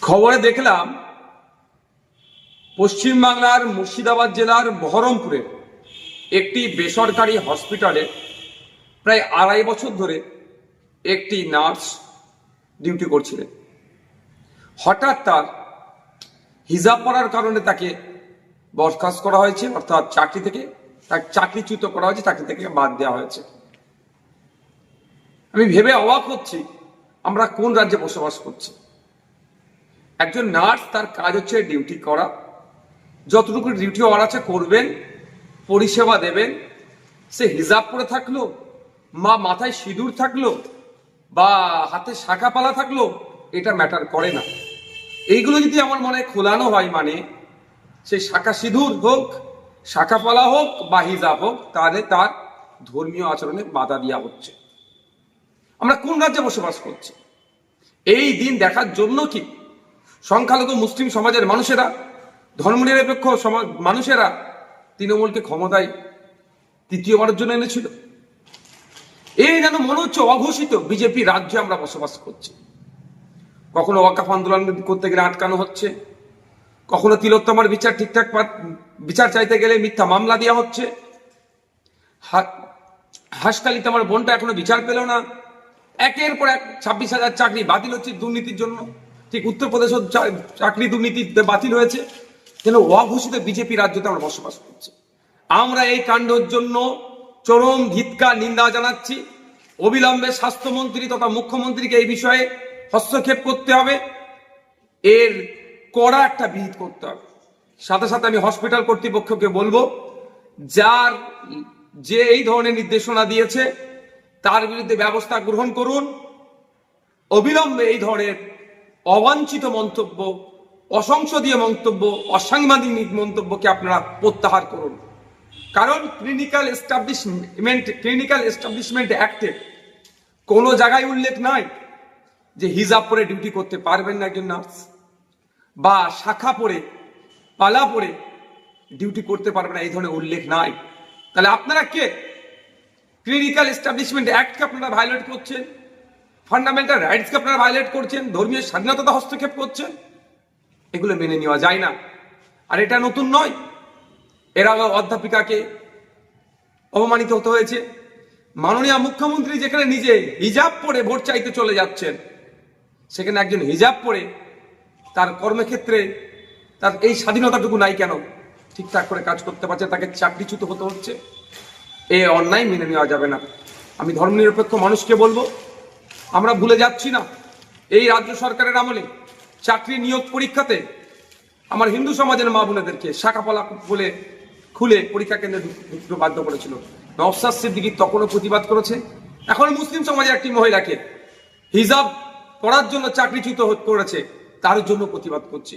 খবরে দেখলাম পশ্চিমবাংলার মুর্শিদাবাদ জেলার বহরমপুরে একটি বেসরকারি হসপিটালে প্রায় 2.5 বছর ধরে একটি নার্স ডিউটি করছিলেন। হঠাৎ তার হিজাব পরার কারণে তাকে বরখাস্ত করা হয়েছে, অর্থাৎ তাকে চাকরিচ্যুত করা হয়েছে, চাকরি থেকে বাদ দেওয়া হয়েছে। আমি ভেবে অবাক হচ্ছি আমরা কোন রাজ্যে বসবাস করছি। একজন নার্স, তার কাজ হচ্ছে ডিউটি করা, যতটুকু ডিউটি হওয়ার আছে করবেন, পরিষেবা দেবেন। সে হিজাব পরে থাকলো, মাথায় সিঁদুর থাকলো, বা হাতে শাখা পালা থাকলো, এটা ম্যাটার করে না। এইগুলো যদি আমার মনে খোলানো হয়, মানে সে শাখা সিঁদুর হোক, শাখা পালা হোক বা হিজাব হোক, তাহলে তার ধর্মীয় আচরণে বাধা দেওয়া হচ্ছে। আমরা কোন রাজ্যে বসবাস করছি? এই দিন দেখার জন্য কি সংখ্যালঘু মুসলিম সমাজের মানুষেরা, ধর্মনিরপেক্ষ সমাজ মানুষেরা তৃণমূলকে ক্ষমতায় তৃতীয়বারের জন্য এনেছিল? এই যেন মনে হচ্ছে অঘোষিত বিজেপি রাজ্যে আমরা বসবাস করছি। কখনো ওয়াকফ আন্দোলন করতে গেলে আটকানো হচ্ছে, কখনো তিলোত্তমার বিচার চাইতে গেলে মিথ্যা মামলা দেওয়া হচ্ছে, হাসকালিতে আমার বোনটা এখনো বিচার পেল না, একের পর এক 26,000 চাকরি বাতিল হচ্ছে দুর্নীতির জন্য। ঠিক উত্তরপ্রদেশও চাকরি দুর্নীতি বাতিল হয়েছে। যেন অঘোষিত বিজেপি রাজ্যতে আমরা বসবাস করছি। আমরা এই কাণ্ডের জন্য চরম ধিক্কার নিন্দা জানাচ্ছি। অবিলম্বে স্বাস্থ্যমন্ত্রী তথা মুখ্যমন্ত্রীকে এই বিষয়ে হস্তক্ষেপ করতে হবে, এর কড়া একটা বিহিত করতে হবে। সাথে সাথে আমি হসপিটাল কর্তৃপক্ষকে বলবো, যে এই ধরনের নির্দেশনা দিয়েছে তার বিরুদ্ধে ব্যবস্থা গ্রহণ করুন। অবিলম্বে এই ধরনের অবাঞ্ছিত মন্তব্য, অসংসদীয় মন্তব্য, অসাংবিধানিক মন্তব্যকে আপনারা প্রত্যাহার করুন। কারণ ক্লিনিক্যাল এস্টাবলিশমেন্ট অ্যাক্টে কোনো জায়গায় উল্লেখ নাই যে হিজাব পরে ডিউটি করতে পারবেন না একজন নার্স, বা শাখা পরে পালা পরে ডিউটি করতে পারবেন না, এই ধরনের উল্লেখ নাই। তাহলে আপনারা কে? ক্লিনিক্যাল এস্টাবলিশমেন্ট অ্যাক্টকে আপনারা ভায়োলেট করছেন, ফান্ডামেন্টাল রাইটসকে আপনারা ভায়োলেট করছেন, ধর্মীয় স্বাধীনতা হস্তক্ষেপ করছেন। এগুলো মেনে নেওয়া যায় না। আর এটা নতুন নয়, এর আগে অধ্যাপিকাকে অপমানিত হতে হয়েছে। মাননীয় মুখ্যমন্ত্রী যেখানে নিজে হিজাব পরে ভোট চাইতে চলে যাচ্ছেন, সেখানে একজন হিজাব পরে তার কর্মক্ষেত্রে তার এই স্বাধীনতাটুকু নাই কেন? ঠিকঠাক করে কাজ করতে পারছে, তাকে চাকরিচ্যুত হতে হচ্ছে। এই অন্যায় মেনে নেওয়া যাবে না। আমি ধর্মনিরপেক্ষ মানুষকে বলবো, আমরা ভুলে যাচ্ছি না এই রাজ্য সরকারের আমলে চাকরি নিয়োগ পরীক্ষাতে আমার হিন্দু সমাজের মা বোনেদেরকে শাখাপালা বলে খুলে পরীক্ষা কেন্দ্রে ঢুকতে বাধ্য করেছিল। নওশাদ সিদ্দিকী তখনও প্রতিবাদ করেছে। এখন মুসলিম সমাজের একটি মহিলাকে হিজাব পরার জন্য চাকরিচ্যুত করেছে, তার জন্য প্রতিবাদ করছে।